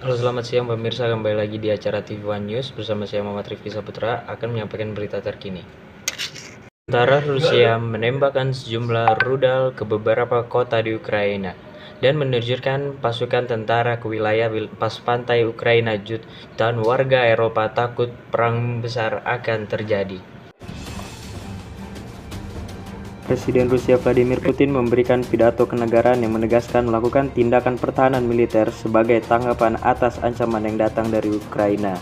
Halo, selamat siang pemirsa, kembali lagi di acara TV One News bersama saya Muhammad Rifki Saputra akan menyampaikan berita terkini. Tentara Rusia menembakkan sejumlah rudal ke beberapa kota di Ukraina dan menerjunkan pasukan tentara ke wilayah pas pantai Ukraina. Jutaan warga Eropa takut perang besar akan terjadi. Presiden Rusia Vladimir Putin memberikan pidato kenegaraan yang menegaskan melakukan tindakan pertahanan militer sebagai tanggapan atas ancaman yang datang dari Ukraina.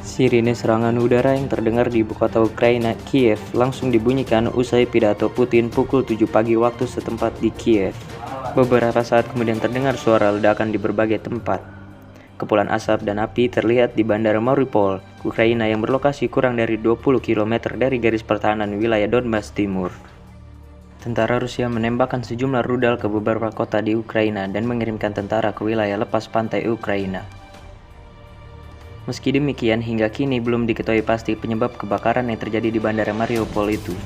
Sirine serangan udara yang terdengar di ibu kota Ukraina, Kiev, langsung dibunyikan usai pidato Putin pukul 7 pagi waktu setempat di Kiev. Beberapa saat kemudian terdengar suara ledakan di berbagai tempat. Kepulan asap dan api terlihat di Bandara Mariupol, Ukraina yang berlokasi kurang dari 20 km dari garis pertahanan wilayah Donbas Timur. Tentara Rusia menembakkan sejumlah rudal ke beberapa kota di Ukraina dan mengirimkan tentara ke wilayah lepas pantai Ukraina. Meski demikian, hingga kini belum diketahui pasti penyebab kebakaran yang terjadi di Bandara Mariupol itu.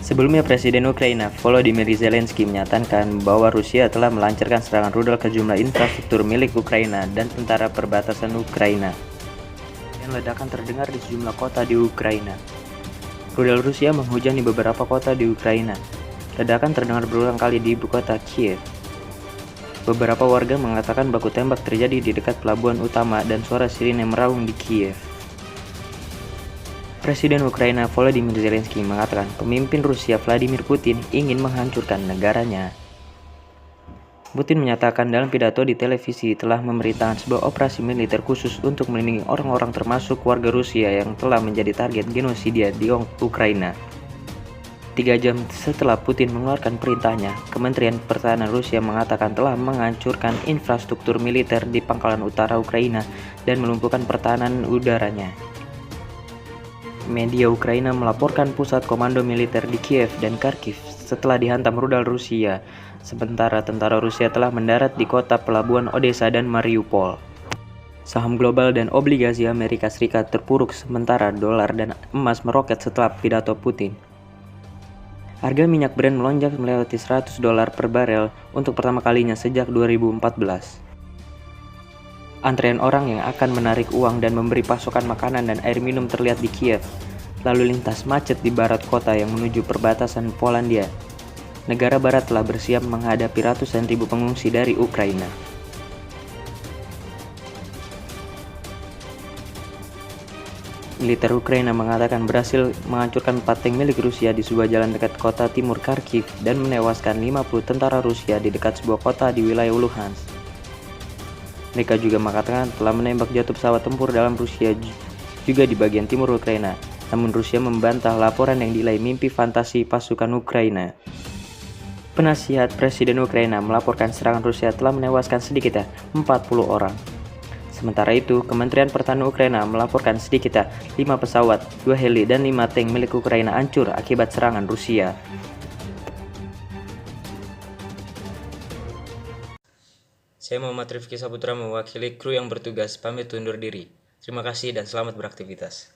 Sebelumnya, Presiden Ukraina Volodymyr Zelensky menyatakan bahwa Rusia telah melancarkan serangan rudal ke jumlah infrastruktur milik Ukraina dan tentara perbatasan Ukraina. Dan ledakan terdengar di sejumlah kota di Ukraina. Rudal Rusia menghujani beberapa kota di Ukraina. Ledakan terdengar berulang kali di ibu kota Kiev. Beberapa warga mengatakan baku tembak terjadi di dekat pelabuhan utama dan suara sirine meraung di Kiev. Presiden Ukraina Volodymyr Zelensky mengatakan pemimpin Rusia Vladimir Putin ingin menghancurkan negaranya. Putin menyatakan dalam pidato di televisi telah memerintahkan sebuah operasi militer khusus untuk melindungi orang-orang termasuk warga Rusia yang telah menjadi target genosida di Ukraina. 3 jam setelah Putin mengeluarkan perintahnya, Kementerian Pertahanan Rusia mengatakan telah menghancurkan infrastruktur militer di pangkalan utara Ukraina dan melumpuhkan pertahanan udaranya. Media Ukraina melaporkan pusat komando militer di Kiev dan Kharkiv setelah dihantam rudal Rusia, sementara tentara Rusia telah mendarat di kota pelabuhan Odessa dan Mariupol. Saham global dan obligasi Amerika Serikat terpuruk sementara dolar dan emas meroket setelah pidato Putin. Harga minyak Brent melonjak melewati $100 per barel untuk pertama kalinya sejak 2014. Antrean orang yang akan menarik uang dan memberi pasokan makanan dan air minum terlihat di Kiev. Lalu lintas macet di barat kota yang menuju perbatasan Polandia. Negara barat telah bersiap menghadapi ratusan ribu pengungsi dari Ukraina. Militer Ukraina mengatakan berhasil menghancurkan 4 tank milik Rusia di sebuah jalan dekat kota timur Kharkiv dan menewaskan 50 tentara Rusia di dekat sebuah kota di wilayah Luhansk. Mereka juga mengatakan telah menembak jatuh pesawat tempur dalam Rusia juga di bagian timur Ukraina. Namun Rusia membantah laporan yang dinilai mimpi fantasi pasukan Ukraina. Penasihat Presiden Ukraina melaporkan serangan Rusia telah menewaskan sedikitnya 40 orang. Sementara itu, Kementerian Pertahanan Ukraina melaporkan sedikitnya 5 pesawat, 2 heli, dan 5 tank milik Ukraina hancur akibat serangan Rusia. Saya Muhammad Rifki Saputra mewakili kru yang bertugas pamit undur diri. Terima kasih dan selamat beraktivitas.